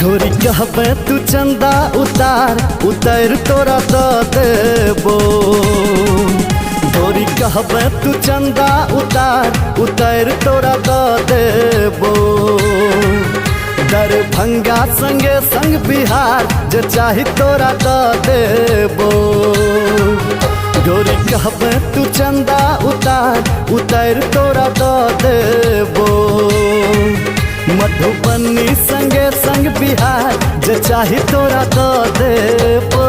गोरी कहबे तू चंदा उतार उतर तोरा द देबो। गोरी कहबे तू चंदा उतार उतर तोरा द देबो। दरभंगा संगे संग बिहार जे चाही तोरा द देबो। गोरी कहबे तू चंदा उतार उतर तोरा द देबो। मधुबनी संगे संग बिहार जे चाही तोरा द देबो।